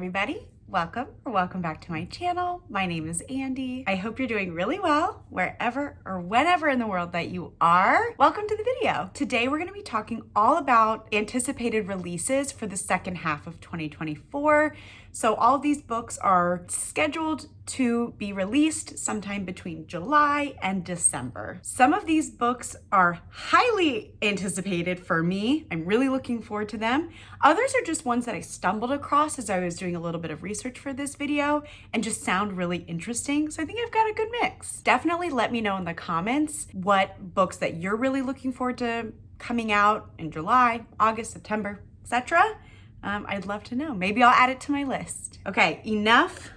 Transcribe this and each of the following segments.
everybody. Welcome back to my channel. My name is Andy. I hope you're doing really well wherever or whenever in the world that you are. Welcome to the video. Today we're going to be talking all about anticipated releases for the second half of 2024. So all of these books are scheduled to be released sometime between July and December. Some of these books are highly anticipated for me. I'm really looking forward to them. Others are just ones that I stumbled across as I was doing a little bit of research for this video and just sound really interesting. So I think I've got a good mix. Definitely let me know in the comments what books that you're really looking forward to coming out in July, August, September, etc. I'd love to know. Maybe I'll add it to my list. Okay, enough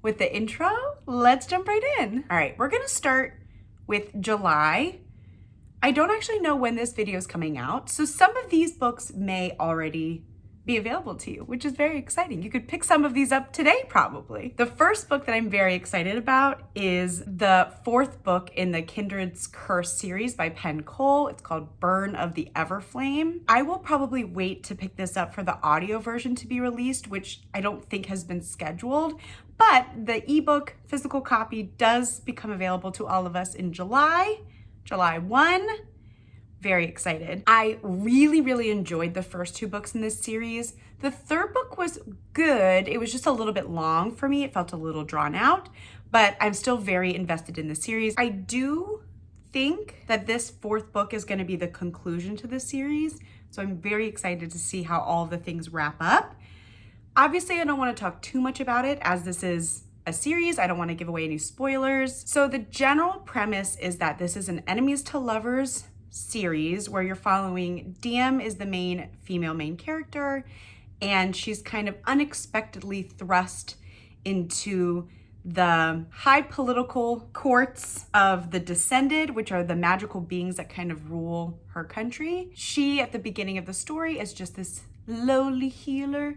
with the intro. Let's jump right in. All right, we're gonna start with July. I don't actually know when this video is coming out, so some of these books may already be available to you, which is very exciting. You could pick some of these up today, probably. The first book that I'm very excited about is the fourth book in the Kindred's Curse series by Penn Cole. It's called Burn of the Everflame. I will probably wait to pick this up for the audio version to be released, which I don't think has been scheduled, but the ebook physical copy does become available to all of us in July 1. Very excited. I really enjoyed the first two books in this series. The third book was good. It was just a little bit long for me. It felt a little drawn out, but I'm still very invested in the series. I do think that this fourth book is going to be the conclusion to the series, so I'm very excited to see how all of the things wrap up. Obviously, I don't want to talk too much about it as this is a series. I don't want to give away any spoilers. So the general premise is that this is an enemies to lovers series where you're following Diem is the female main character, and she's kind of unexpectedly thrust into the high political courts of the Descended, which are the magical beings that kind of rule her country. She, at the beginning of the story, is just this lowly healer,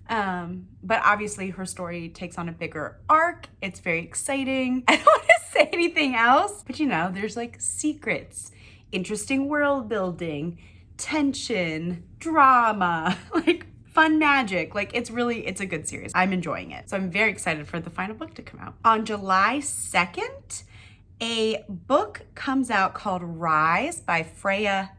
but obviously her story takes on a bigger arc. It's very exciting. I don't want to say anything else, but you know, there's like secrets, interesting world building, tension, drama, like fun magic. Like it's a good series. I'm enjoying it. So I'm very excited for the final book to come out. On July 2nd, a book comes out called Rise by Freya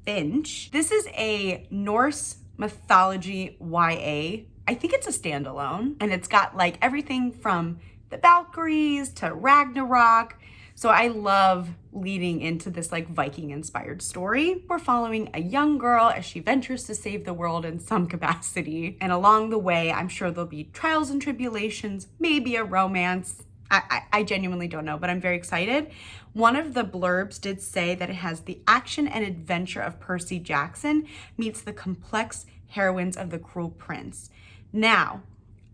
Finch. This is a Norse mythology YA. I think it's a standalone, and it's got like everything from the Valkyries to Ragnarok. So I love leading into this like Viking inspired story. We're following a young girl as she ventures to save the world in some capacity. And along the way, I'm sure there'll be trials and tribulations, maybe a romance. I genuinely don't know, but I'm very excited. One of the blurbs did say that it has the action and adventure of Percy Jackson meets the complex heroines of The Cruel Prince. Now,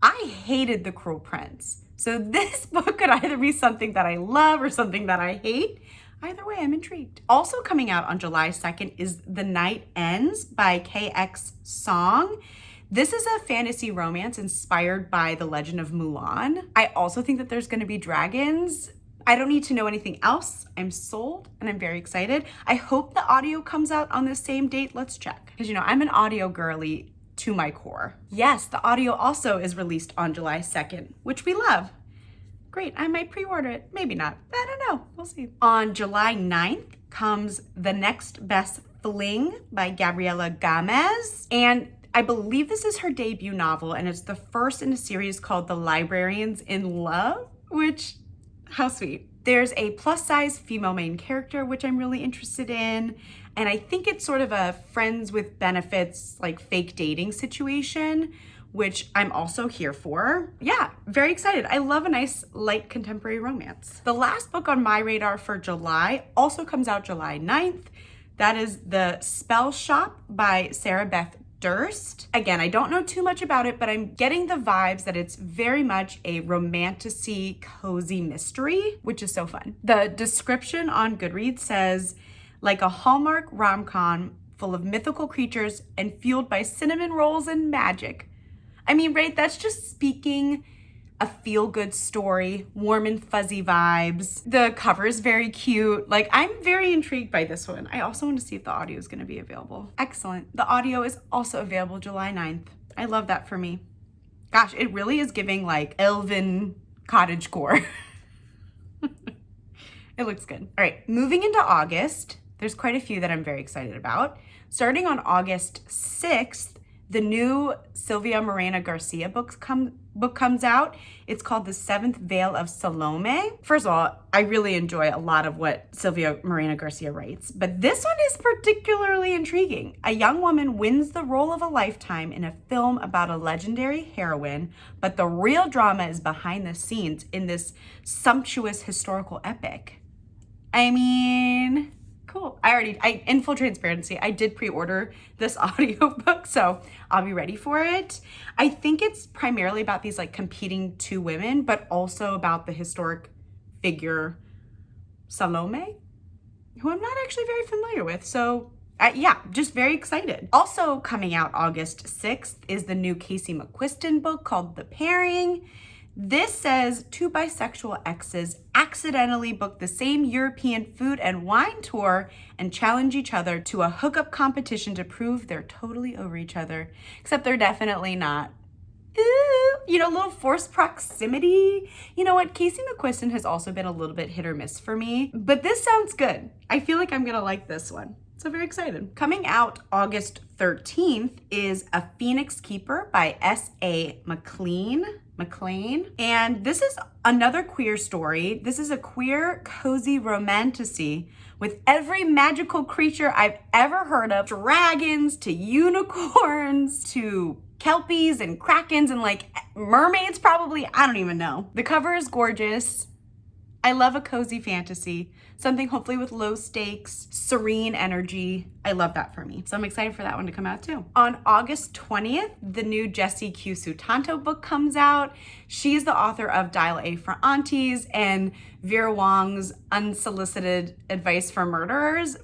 I hated The Cruel Prince. So this book could either be something that I love or something that I hate. Either way, I'm intrigued. Also coming out on July 2nd is The Night Ends by KX Song. This is a fantasy romance inspired by the legend of Mulan. I also think that there's gonna be dragons. I don't need to know anything else. I'm sold and I'm very excited. I hope the audio comes out on the same date. Let's check. Because you know, I'm an audio girly to my core. Yes, the audio also is released on July 2nd, which we love. Great, I might pre-order it, maybe not. I don't know, we'll see. On July 9th comes The Next Best Fling by Gabriela Gamez. And I believe this is her debut novel, and it's the first in a series called The Librarians in Love, which, how sweet. There's a plus size female main character, which I'm really interested in. And I think it's sort of a friends with benefits, like fake dating situation, which I'm also here for. Yeah, very excited. I love a nice light contemporary romance. The last book on my radar for July also comes out July 9th. That is The Spell Shop by Sarah Beth Durst. Again, I don't know too much about it, but I'm getting the vibes that it's very much a romantasy, cozy mystery, which is so fun. The description on Goodreads says, like a Hallmark rom-com full of mythical creatures and fueled by cinnamon rolls and magic. I mean, right, that's just speaking a feel-good story, warm and fuzzy vibes. The cover is very cute. Like, I'm very intrigued by this one. I also want to see if the audio is going to be available. Excellent. The audio is also available July 9th. I love that for me. Gosh, it really is giving like elven cottagecore. It looks good. All right, moving into August, there's quite a few that I'm very excited about. Starting on August 6th, the new Sylvia Morena Garcia book comes out. It's called The Seventh Veil of Salome. First of all, I really enjoy a lot of what Sylvia Morena Garcia writes, but this one is particularly intriguing. A young woman wins the role of a lifetime in a film about a legendary heroine, but the real drama is behind the scenes in this sumptuous historical epic. I mean, cool. In full transparency, I did pre-order this audiobook, so I'll be ready for it. I think it's primarily about these like competing two women, but also about the historic figure Salome, who I'm not actually very familiar with. So yeah, just very excited. Also coming out August 6th is the new Casey McQuiston book called The Pairing. This says two bisexual exes accidentally book the same European food and wine tour and challenge each other to a hookup competition to prove they're totally over each other, except they're definitely not. Ooh, you know, a little forced proximity. You know what? Casey McQuiston has also been a little bit hit or miss for me, but this sounds good. I feel like I'm gonna like this one. So very excited. Coming out August 13th is A Phoenix Keeper by S.A. McLean. And this is another queer story. This is a queer, cozy romantasy with every magical creature I've ever heard of. Dragons to unicorns to kelpies and krakens and like mermaids probably. I don't even know. The cover is gorgeous. I love a cozy fantasy, something hopefully with low stakes, serene energy. I love that for me. So I'm excited for that one to come out too. On August 20th, the new Jessie Q Sutanto book comes out. She's the author of Dial A for Aunties and Vera Wong's Unsolicited Advice for Murderers.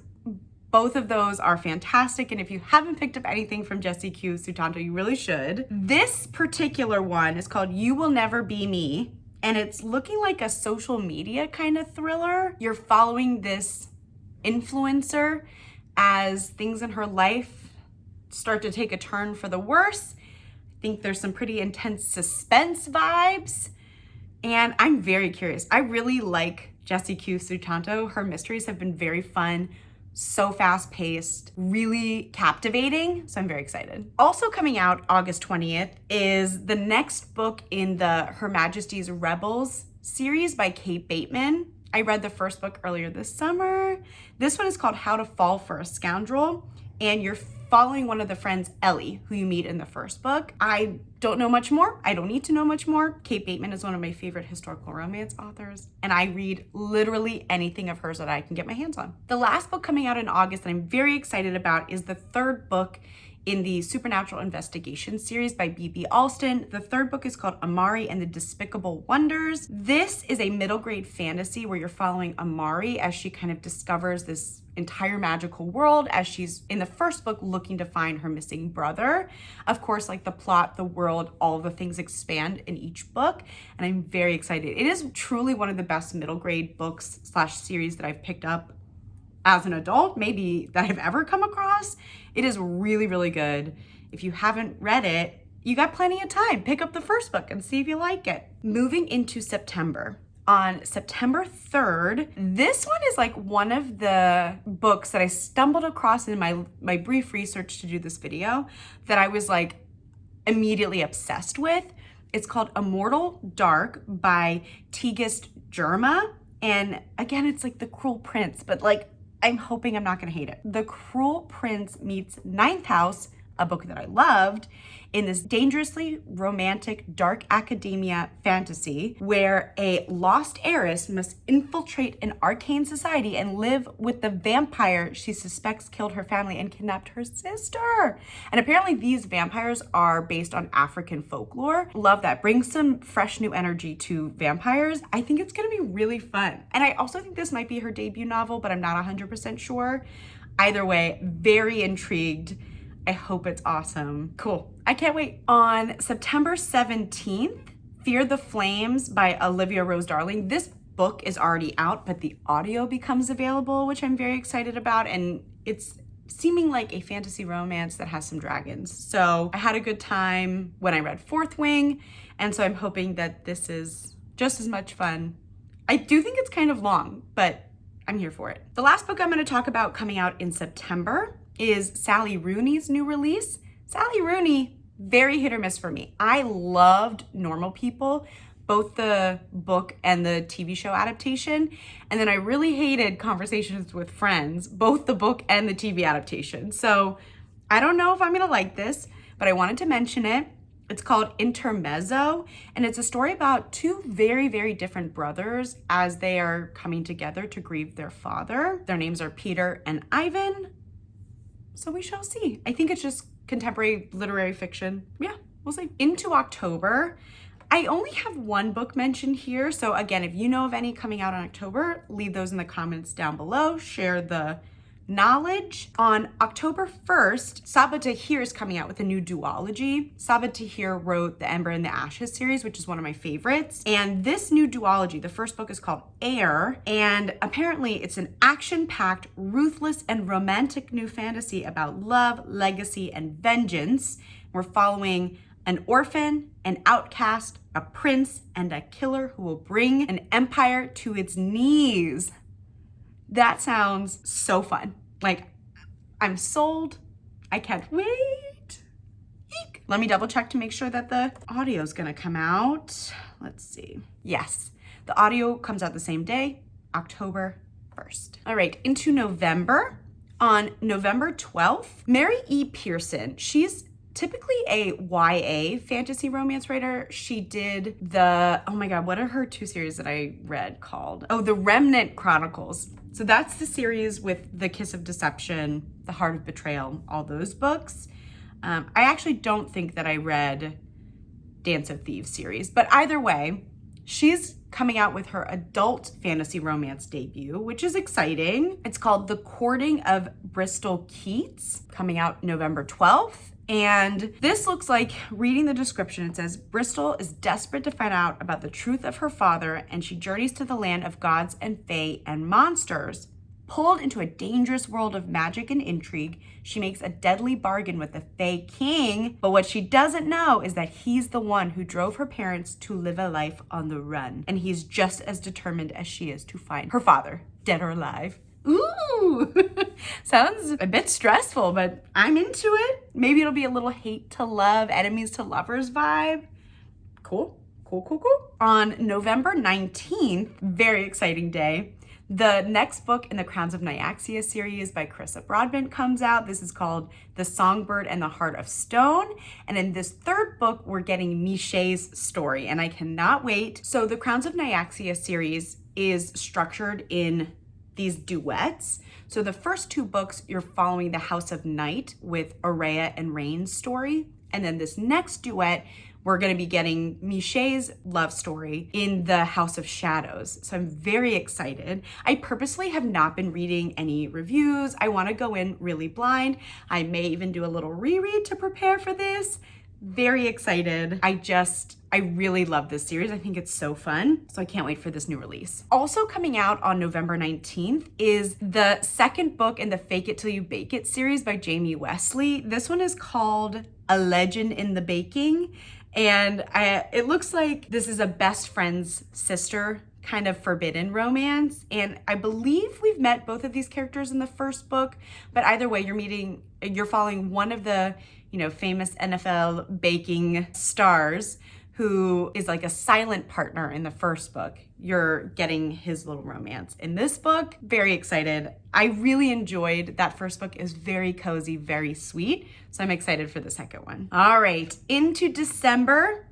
Both of those are fantastic, and if you haven't picked up anything from Jessie Q Sutanto, you really should. This particular one is called You Will Never Be Me, and it's looking like a social media kind of thriller. You're following this influencer as things in her life start to take a turn for the worse. I think there's some pretty intense suspense vibes, and I'm very curious. I really like Jessie Q Sutanto. Her mysteries have been very fun, so fast-paced, really captivating, so I'm very excited. Also coming out August 20th is the next book in the Her Majesty's Rebels series by Kate Bateman. I read the first book earlier this summer. This one is called How to Fall for a Scoundrel, and you're following one of the friends, Ellie, who you meet in the first book. I don't know much more. I don't need to know much more. Kate Bateman is one of my favorite historical romance authors, and I read literally anything of hers that I can get my hands on. The last book coming out in August that I'm very excited about is the third book in the Supernatural Investigation series by B.B. Alston. The third book is called Amari and the Despicable Wonders. This is a middle grade fantasy where you're following Amari as she kind of discovers this entire magical world as she's in the first book looking to find her missing brother. Of course, like the plot, the world, all the things expand in each book, and I'm very excited. It is truly one of the best middle grade books / series that I've picked up as an adult, maybe that I've ever come across. It is really, really good. If you haven't read it, you got plenty of time. Pick up the first book and see if you like it. Moving into September. On September 3rd, this one is like one of the books that I stumbled across in my brief research to do this video that I was like immediately obsessed with. It's called Immortal Dark by Tigist Germa. And again, it's like The Cruel Prince, but like, I'm hoping I'm not gonna hate it. The Cruel Prince meets Ninth House, a book that I loved, in this dangerously romantic dark academia fantasy where a lost heiress must infiltrate an arcane society and live with the vampire she suspects killed her family and kidnapped her sister. And apparently these vampires are based on African folklore. Love that. Brings some fresh new energy to vampires. I think it's gonna be really fun. And I also think this might be her debut novel, but I'm not 100% sure. Either way, very intrigued. I hope it's awesome. Cool. I can't wait. On September 17th, Fear the Flames by Olivia Rose Darling. This book is already out, but the audio becomes available, which I'm very excited about. And it's seeming like a fantasy romance that has some dragons. So I had a good time when I read Fourth Wing, and so I'm hoping that this is just as much fun. I do think it's kind of long, but I'm here for it. The last book I'm going to talk about coming out in September is Sally Rooney's new release. Sally Rooney, very hit or miss for me. I loved Normal People, both the book and the TV show adaptation. And then I really hated Conversations with Friends, both the book and the TV adaptation. So I don't know if I'm gonna like this, but I wanted to mention it. It's called Intermezzo, and it's a story about two very, very different brothers as they are coming together to grieve their father. Their names are Peter and Ivan. So we shall see. I think it's just contemporary literary fiction. Yeah, we'll see. Into October. I only have one book mentioned here. So again, if you know of any coming out in October, leave those in the comments down below. Share the knowledge. On October 1st, Sabaa Tahir is coming out with a new duology. Sabaa Tahir wrote the Ember and the Ashes series, which is one of my favorites. And this new duology, the first book is called Air, and apparently it's an action-packed, ruthless, and romantic new fantasy about love, legacy, and vengeance. We're following an orphan, an outcast, a prince, and a killer who will bring an empire to its knees. That sounds so fun. Like, I'm sold. I can't wait. Eek. Let me double check to make sure that the audio is gonna come out. Let's see. Yes, the audio comes out the same day, October 1st. All right, into November. On November 12th, Mary E. Pearson, she's typically a YA fantasy romance writer. She did the, oh my God, what are her two series that I read called? Oh, The Remnant Chronicles. So that's the series with The Kiss of Deception, The Heart of Betrayal, all those books. I actually don't think that I read Dance of Thieves series, but either way, she's coming out with her adult fantasy romance debut, which is exciting. It's called The Courting of Bristol Keats, coming out November 12th. And this looks like, reading the description, it says, Bristol is desperate to find out about the truth of her father, and she journeys to the land of gods and fae and monsters. Pulled into a dangerous world of magic and intrigue, she makes a deadly bargain with the Fae King, but what she doesn't know is that he's the one who drove her parents to live a life on the run, and he's just as determined as she is to find her father, dead or alive. Ooh, sounds a bit stressful, but I'm into it. Maybe it'll be a little hate to love, enemies to lovers vibe. Cool, cool, cool, cool. On November 19th, very exciting day, the next book in the Crowns of Nyaxia series by Carissa Broadbent comes out. This is called The Songbird and the Heart of Stone. And in this third book, we're getting Miché's story, and I cannot wait. So the Crowns of Nyaxia series is structured in these duets. So the first two books, you're following the House of Night with Aurea and Rain's story. And then this next duet, we're gonna be getting Miché's love story in the House of Shadows. So I'm very excited. I purposely have not been reading any reviews. I wanna go in really blind. I may even do a little reread to prepare for this. Very excited. I really love this series. I think it's so fun. So I can't wait for this new release. Also coming out on November 19th is the second book in the Fake It Till You Bake It series by Jamie Wesley. This one is called A Legend in the Baking. And it looks like this is a best friend's sister kind of forbidden romance. And I believe we've met both of these characters in the first book, but either way, you're following one of the, famous NFL baking stars who is like a silent partner in the first book. You're getting his little romance in this book. Very excited. I really enjoyed that first book. It was very cozy, very sweet. So I'm excited for the second one. All right, into December.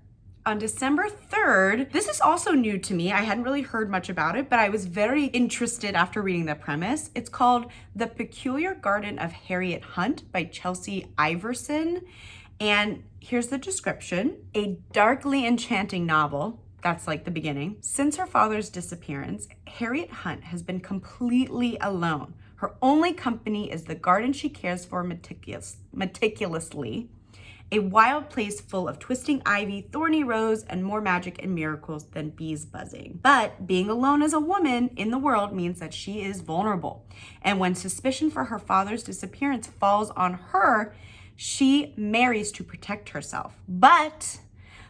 On December 3rd, this is also new to me. I hadn't really heard much about it, but I was very interested after reading the premise. It's called The Peculiar Garden of Harriet Hunt by Chelsea Iverson. And here's the description. A darkly enchanting novel. That's like the beginning. Since her father's disappearance, Harriet Hunt has been completely alone. Her only company is the garden she cares for meticulously. a wild place full of twisting ivy, thorny rose, and more magic and miracles than bees buzzing. But being alone as a woman in the world means that she is vulnerable. And when suspicion for her father's disappearance falls on her, she marries to protect herself. But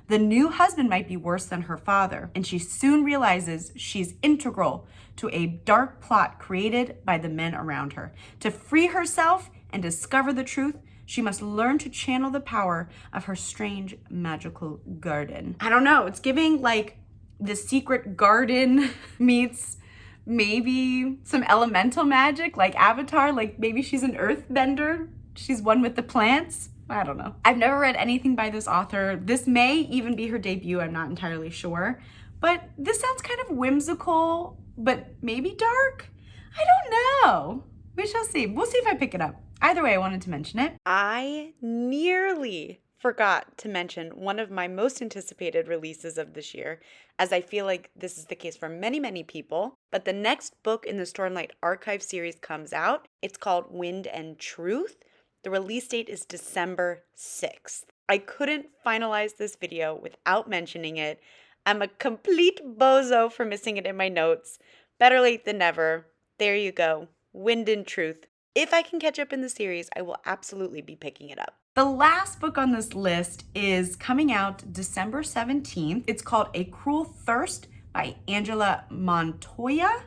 the new husband might be worse than her father, and she soon realizes she's integral to a dark plot created by the men around her. To free herself and discover the truth, she must learn to channel the power of her strange magical garden. I don't know, it's giving like The Secret Garden meets maybe some elemental magic like Avatar, like maybe she's an earthbender. She's one with the plants. I don't know. I've never read anything by this author. This may even be her debut, I'm not entirely sure. But this sounds kind of whimsical, but maybe dark? I don't know. We shall see. We'll see if I pick it up. Either way, I wanted to mention it. I nearly forgot to mention one of my most anticipated releases of this year, as I feel like this is the case for many, many people. But the next book in the Stormlight Archive series comes out. It's called Wind and Truth. The release date is December 6th. I couldn't finalize this video without mentioning it. I'm a complete bozo for missing it in my notes. Better late than never. There you go. Wind and Truth. If I can catch up in the series, I will absolutely be picking it up. The last book on this list is coming out December 17th. It's called A Cruel Thirst by Angela Montoya.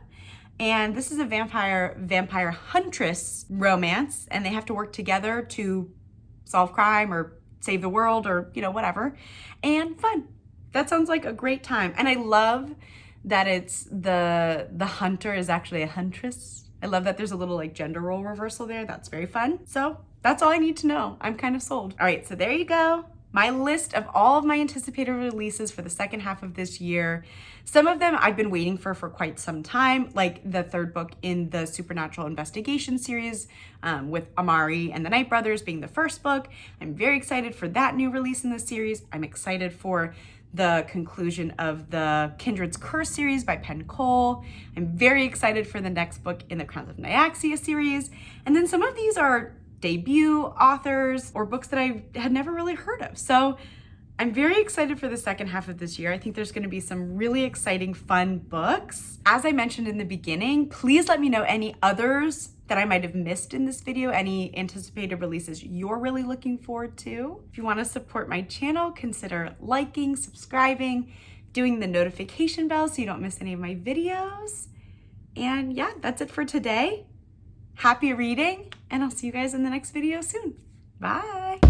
And this is a vampire huntress romance, and they have to work together to solve crime or save the world or, you know, whatever. And fun. That sounds like a great time. And I love that it's the hunter is actually a huntress. I love that there's a little like gender role reversal there. That's very fun. So that's all I need to know. I'm kind of sold. All right, so there you go. My list of all of my anticipated releases for the second half of this year. Some of them I've been waiting for quite some time, like the third book in the Supernatural Investigation series with Amari and the Night Brothers being the first book. I'm very excited for that new release in the series. I'm excited for the conclusion of the Kindred's Curse series by Penn Cole. I'm very excited for the next book in the Crowns of Nyaxia series. And then some of these are debut authors or books that I had never really heard of. So I'm very excited for the second half of this year. I think there's going to be some really exciting, fun books. As I mentioned in the beginning, please let me know any others that I might have missed in this video, any anticipated releases you're really looking forward to. If you want to support my channel, consider liking, subscribing, doing the notification bell so you don't miss any of my videos. And yeah, that's it for today. Happy reading, and I'll see you guys in the next video soon. Bye.